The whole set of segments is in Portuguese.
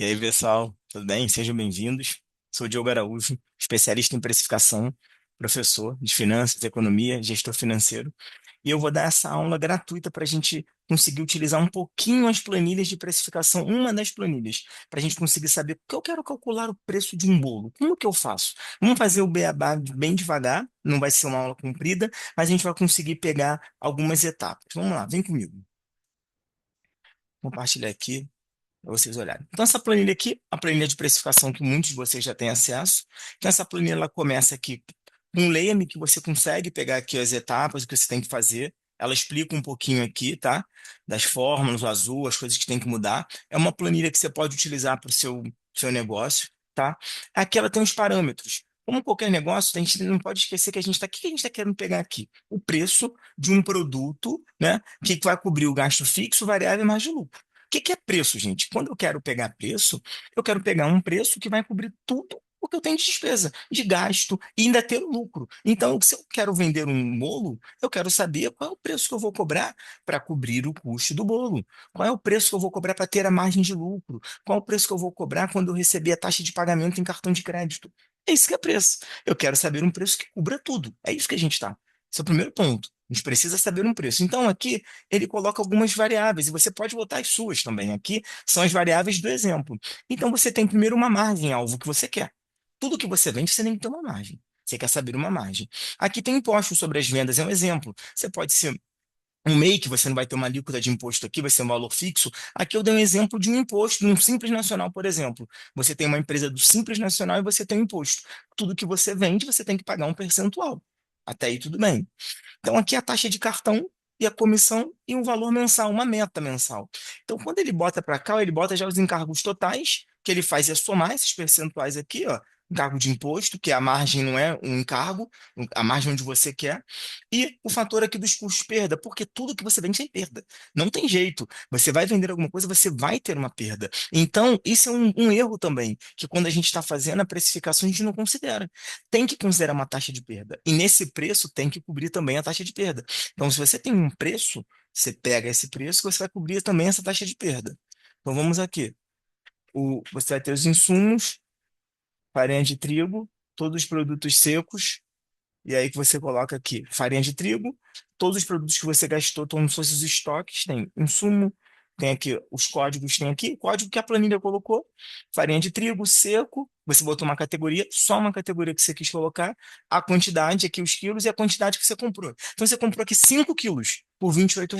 E aí, pessoal, tudo bem? Sejam bem-vindos. Sou o Diogo Araújo, especialista em precificação, professor de finanças, economia, gestor financeiro. E eu vou dar essa aula gratuita para a gente conseguir utilizar um pouquinho as planilhas de precificação, uma das planilhas, para a gente conseguir saber porque eu quero calcular o preço de um bolo. Como que eu faço? Vamos fazer o beabá bem devagar, não vai ser uma aula comprida, mas a gente vai conseguir pegar algumas etapas. Vamos lá, vem comigo. Compartilhar aqui para vocês olharem. Então, essa planilha aqui, a planilha de precificação que muitos de vocês já têm acesso. Então, essa planilha ela começa aqui com um leia-me que você consegue pegar aqui as etapas, o que você tem que fazer. Ela explica um pouquinho aqui, tá? Das fórmulas, o azul, as coisas que tem que mudar. É uma planilha que você pode utilizar para o seu negócio, tá? Aqui ela tem os parâmetros. Como qualquer negócio, a gente não pode esquecer que a gente está. O que a gente está querendo pegar aqui? O preço de um produto, né? Que vai cobrir o gasto fixo, variável e margem de lucro. O que é preço, gente? Quando eu quero pegar preço, eu quero pegar um preço que vai cobrir tudo o que eu tenho de despesa, de gasto e ainda ter lucro. Então, se eu quero vender um bolo, eu quero saber qual é o preço que eu vou cobrar para cobrir o custo do bolo. Qual é o preço que eu vou cobrar para ter a margem de lucro? Qual é o preço que eu vou cobrar quando eu receber a taxa de pagamento em cartão de crédito? É isso que é preço. Eu quero saber um preço que cubra tudo. É isso que a gente está. Esse é o primeiro ponto. A gente precisa saber um preço. Então, aqui ele coloca algumas variáveis e você pode botar as suas também. Aqui são as variáveis do exemplo. Então você tem primeiro uma margem, alvo que você quer. Tudo que você vende, você tem que ter uma margem. Você quer saber uma margem. Aqui tem imposto sobre as vendas, é um exemplo. Você pode ser um MEI, que você não vai ter uma alíquota de imposto aqui, vai ser um valor fixo. Aqui eu dei um exemplo de um imposto, de um Simples Nacional, por exemplo. Você tem uma empresa do Simples Nacional e você tem um imposto. Tudo que você vende, você tem que pagar um percentual. Até aí tudo bem. Então, aqui é a taxa de cartão e a comissão e um valor mensal, uma meta mensal. Então, quando ele bota para cá, ele bota já os encargos totais, que ele faz é somar esses percentuais aqui, ó. Encargo de imposto, que a margem não é um encargo, a margem onde você quer, e o fator aqui dos custos de perda, porque tudo que você vende tem perda. Não tem jeito. Você vai vender alguma coisa, você vai ter uma perda. Então, isso é um erro também, que quando a gente está fazendo a precificação, a gente não considera tem que considerar uma taxa de perda. E nesse preço tem que cobrir também a taxa de perda. Então, se você tem um preço, você pega esse preço, você vai cobrir também essa taxa de perda. Então, vamos aqui. Você vai ter os insumos, farinha de trigo, todos os produtos secos, e aí que você coloca aqui farinha de trigo, todos os produtos que você gastou, como se fossem os estoques, tem insumo, tem aqui os códigos, tem aqui o código que a planilha colocou, farinha de trigo, seco, você botou uma categoria, só uma categoria que você quis colocar, a quantidade aqui, os quilos e a quantidade que você comprou. Então você comprou aqui 5 quilos por R$ 28.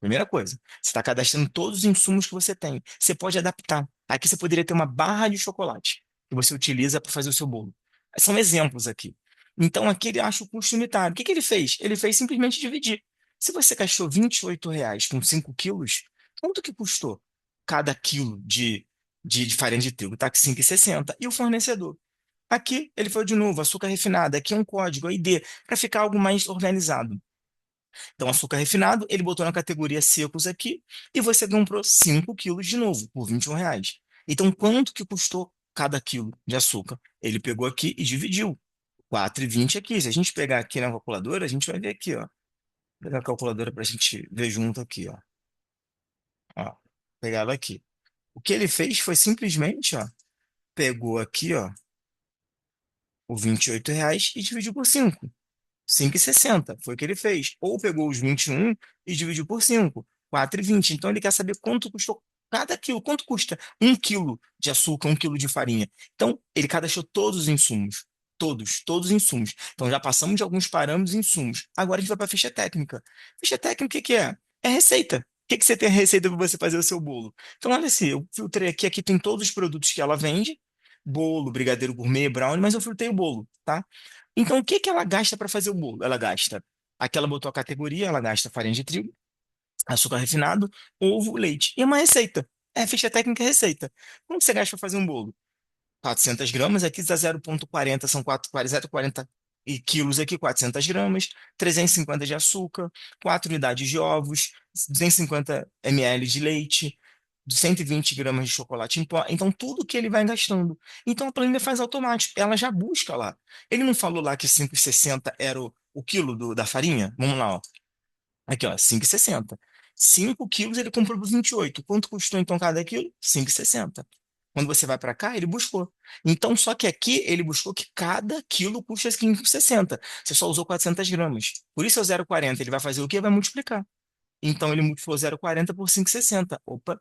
Primeira coisa, você está cadastrando todos os insumos que você tem. Você pode adaptar. Aqui você poderia ter uma barra de chocolate que você utiliza para fazer o seu bolo. São exemplos aqui. Então aqui ele acha o custo unitário. O que ele fez? Ele fez simplesmente dividir. Se você gastou R$ 28 com 5 quilos, quanto que custou cada quilo de farinha de trigo? Tá aqui 5,60. E o fornecedor? Aqui ele foi de novo, açúcar refinado. Aqui é um código, ID, para ficar algo mais organizado. Então, açúcar refinado, ele botou na categoria secos aqui e você comprou 5 quilos de novo, por R$ 21. Então, quanto que custou cada quilo de açúcar? Ele pegou aqui e dividiu. 4,20 aqui. Se a gente pegar aqui na calculadora, a gente vai ver aqui, ó. Vou pegar a calculadora para a gente ver junto aqui, ó. Ó, pegar ela aqui. O que ele fez foi simplesmente, ó, pegou aqui, ó, o R$ 28 e dividiu por 5. 5,60 foi o que ele fez. Ou pegou os 21 e dividiu por 5. 4,20. Então ele quer saber quanto custou cada quilo. Quanto custa 1 quilo de açúcar, 1 quilo de farinha? Então ele cadastrou todos os insumos. Todos os insumos. Então já passamos de alguns parâmetros e insumos. Agora a gente vai para a ficha técnica. Ficha técnica, o que que é? É receita. O que você tem a receita para você fazer o seu bolo? Então, olha assim, eu filtrei aqui, aqui tem todos os produtos que ela vende, bolo, brigadeiro gourmet, brownie, mas eu filtrei o bolo, tá? Então, o que que ela gasta para fazer o bolo? Ela gasta, aqui ela botou a categoria, ela gasta farinha de trigo, açúcar refinado, ovo, leite. E uma receita. É, ficha técnica e receita. Quanto você gasta para fazer um bolo? 400 gramas, aqui dá 0,40, são 0,40 e quilos aqui, 400 gramas, 350 de açúcar, 4 unidades de ovos, 250 ml de leite, 120 gramas de chocolate em pó. Então, tudo que ele vai gastando. Então, a planilha faz automático. Ela já busca lá. Ele não falou lá que 5,60 era o quilo da farinha? Vamos lá, ó. Aqui, ó, 5,60. 5 quilos ele comprou por 28. Quanto custou, então, cada quilo? 5,60. Quando você vai para cá, ele buscou. Então, só que aqui ele buscou que cada quilo custa 5,60. Você só usou 400 gramas. Por isso é o 0,40. Ele vai fazer o quê? Vai multiplicar. Então, ele multiplicou 0,40 por 5,60. Opa,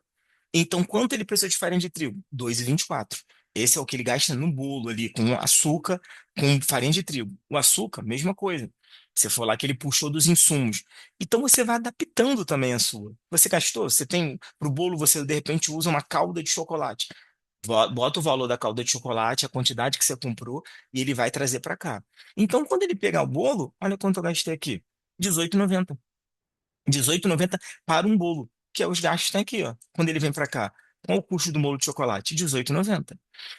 então, quanto ele precisou de farinha de trigo? 2,24. Esse é o que ele gasta no bolo ali, com açúcar, com farinha de trigo. O açúcar, mesma coisa. Você for lá que ele puxou dos insumos. Então você vai adaptando também a sua. Você gastou? Você tem, para o bolo, você de repente usa uma calda de chocolate. Bota o valor da calda de chocolate, a quantidade que você comprou, e ele vai trazer para cá. Então, quando ele pegar o bolo, olha quanto eu gastei aqui. 18,90. 18,90 para um bolo, que é os gastos que tem aqui, ó. Quando ele vem para cá, qual o custo do bolo de chocolate? 18,90.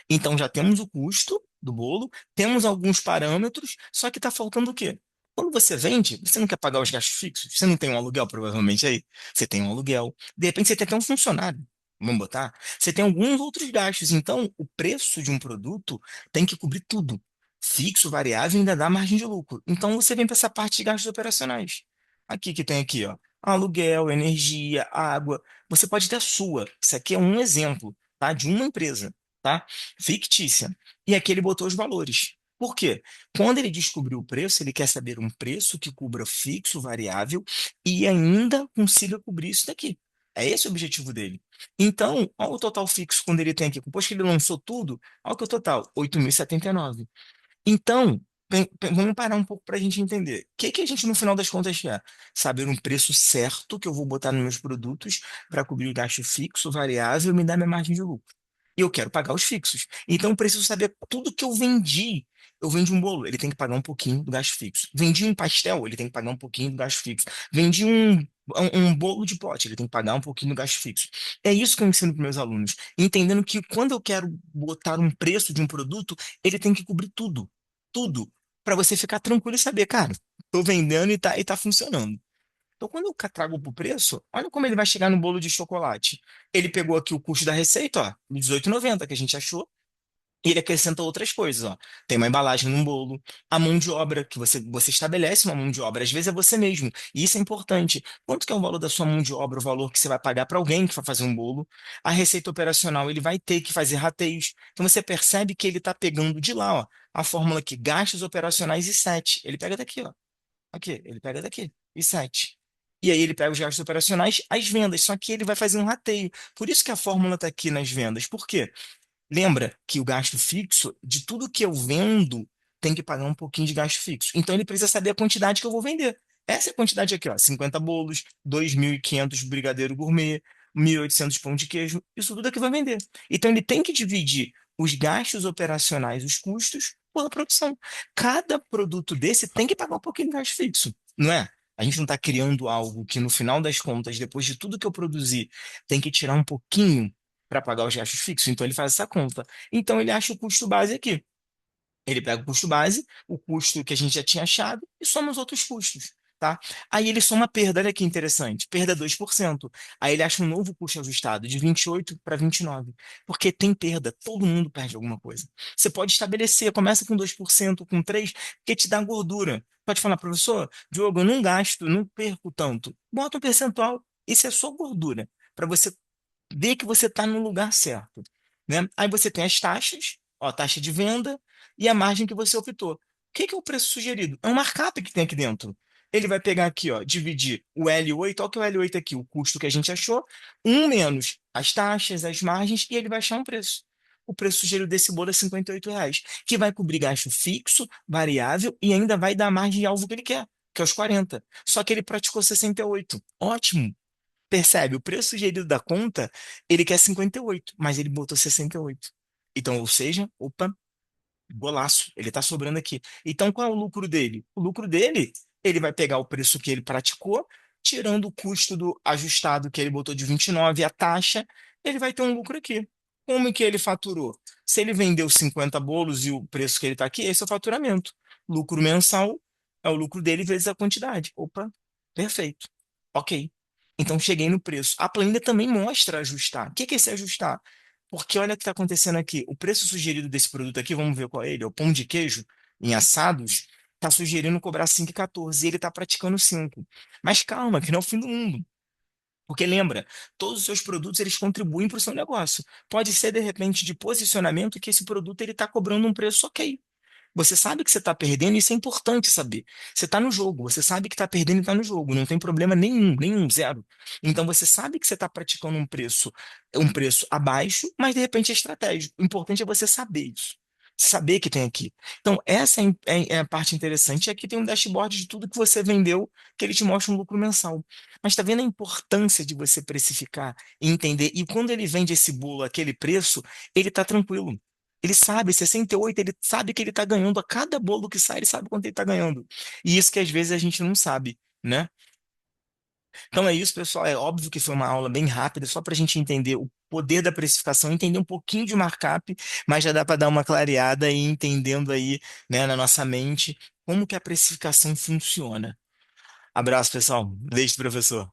Então já temos o custo do bolo, temos alguns parâmetros, só que está faltando o quê? Quando você vende, você não quer pagar os gastos fixos? Você não tem um aluguel, provavelmente, aí? Você tem um aluguel. De repente, você tem até um funcionário. Vamos botar? Você tem alguns outros gastos. Então, o preço de um produto tem que cobrir tudo. Fixo, variável e ainda dá margem de lucro. Então, você vem para essa parte de gastos operacionais. Aqui que tem aqui, ó. Aluguel, energia, água. Você pode ter a sua. Isso aqui é um exemplo, tá? De uma empresa, tá? Fictícia. E aqui ele botou os valores. Por quê? Quando ele descobriu o preço, ele quer saber um preço que cubra fixo, variável e ainda consiga cobrir isso daqui. É esse o objetivo dele. Então, olha o total fixo quando ele tem aqui. Depois que ele lançou tudo, olha que é o total, 8.079. Então, vamos parar um pouco para a gente entender. O que que a gente, no final das contas, quer? Saber um preço certo que eu vou botar nos meus produtos para cobrir o gasto fixo, variável e me dar minha margem de lucro. E eu quero pagar os fixos. Então, eu preciso saber tudo que eu vendi. Eu vendi um bolo, ele tem que pagar um pouquinho do gasto fixo. Vendi um pastel, ele tem que pagar um pouquinho do gasto fixo. Vendi um bolo de pote, ele tem que pagar um pouquinho do gasto fixo. É isso que eu ensino para meus alunos. Entendendo que quando eu quero botar um preço de um produto, ele tem que cobrir tudo. Tudo. Para você ficar tranquilo e saber, cara, tô vendendo e tá funcionando. Então, quando eu trago para o preço, olha como ele vai chegar no bolo de chocolate. Ele pegou aqui o custo da receita, ó, 18,90 que a gente achou, e ele acrescenta outras coisas, ó. Tem uma embalagem num bolo, a mão de obra, que você estabelece uma mão de obra, às vezes é você mesmo, e isso é importante. Quanto que é o valor da sua mão de obra, o valor que você vai pagar para alguém que vai fazer um bolo? A receita operacional, ele vai ter que fazer rateios. Então você percebe que ele está pegando de lá, ó, a fórmula aqui, gastos operacionais e 7. Ele pega daqui, ó. Aqui, ele pega daqui. E 7. E aí ele pega os gastos operacionais, as vendas, só que ele vai fazer um rateio. Por isso que a fórmula está aqui nas vendas. Por quê? Lembra que o gasto fixo, de tudo que eu vendo, tem que pagar um pouquinho de gasto fixo. Então ele precisa saber a quantidade que eu vou vender. Essa é a quantidade aqui, ó, 50 bolos, 2.500 brigadeiro gourmet, 1.800 pão de queijo, isso tudo é que vai vender. Então ele tem que dividir os gastos operacionais, os custos, pela produção. Cada produto desse tem que pagar um pouquinho de gasto fixo, não é? A gente não está criando algo que no final das contas, depois de tudo que eu produzi, tem que tirar um pouquinho para pagar os gastos fixos. Então ele faz essa conta. Então ele acha o custo base aqui. Ele pega o custo base, o custo que a gente já tinha achado e soma os outros custos, tá? Aí ele soma a perda, olha que interessante, perda 2%. Aí ele acha um novo custo ajustado de 28 para 29, porque tem perda, todo mundo perde alguma coisa. Você pode estabelecer, começa com 2%, com 3%, porque te dá gordura. Pode falar, professor, Diogo, eu não gasto, não perco tanto. Bota um percentual, isso é só gordura, para você ver que você está no lugar certo, né? Aí você tem as taxas, ó, a taxa de venda e a margem que você optou. O que que é o preço sugerido? É um markup que tem aqui dentro. Ele vai pegar aqui, ó, dividir o L8, olha o que é o L8 aqui, o custo que a gente achou, um menos as taxas, as margens, e ele vai achar um preço. O preço sugerido desse bolo é R$ 58, que vai cobrir gasto fixo, variável e ainda vai dar a margem de alvo que ele quer, que é os 40. Só que ele praticou 68. Ótimo. Percebe? O preço sugerido da conta, ele quer 58, mas ele botou 68. Então, ou seja, opa, golaço, ele está sobrando aqui. Então, qual é o lucro dele? O lucro dele, ele vai pegar o preço que ele praticou, tirando o custo do ajustado que ele botou de 29, a taxa, ele vai ter um lucro aqui. Como que ele faturou? Se ele vendeu 50 bolos e o preço que ele está aqui, esse é o faturamento. Lucro mensal é o lucro dele vezes a quantidade. Opa, perfeito. Ok. Então cheguei no preço. A planilha também mostra ajustar. O que que é esse ajustar? Porque olha o que está acontecendo aqui. O preço sugerido desse produto aqui, vamos ver qual é ele, é o pão de queijo em assados, está sugerindo cobrar 5,14 e ele está praticando 5. Mas calma, que não é o fim do mundo. Porque lembra, todos os seus produtos eles contribuem para o seu negócio. Pode ser de repente de posicionamento que esse produto ele está cobrando um preço ok. Você sabe que você está perdendo, e isso é importante saber. Você está no jogo, você sabe que está perdendo e está no jogo, não tem problema nenhum, nenhum, zero. Então você sabe que você está praticando um preço abaixo, mas de repente é estratégico. O importante é você saber isso. Saber que tem aqui. Então, essa é a parte interessante. E aqui tem um dashboard de tudo que você vendeu, que ele te mostra um lucro mensal. Mas está vendo a importância de você precificar e entender? E quando ele vende esse bolo aquele preço, ele está tranquilo. Ele sabe, 68, ele sabe que ele está ganhando. A cada bolo que sai, ele sabe quanto ele está ganhando. E isso que às vezes a gente não sabe, né? Então é isso, pessoal. É óbvio que foi uma aula bem rápida, só para a gente entender o poder da precificação, entender um pouquinho de markup, mas já dá para dar uma clareada e ir entendendo aí, né, na nossa mente como que a precificação funciona. Abraço, pessoal. Beijo, professor.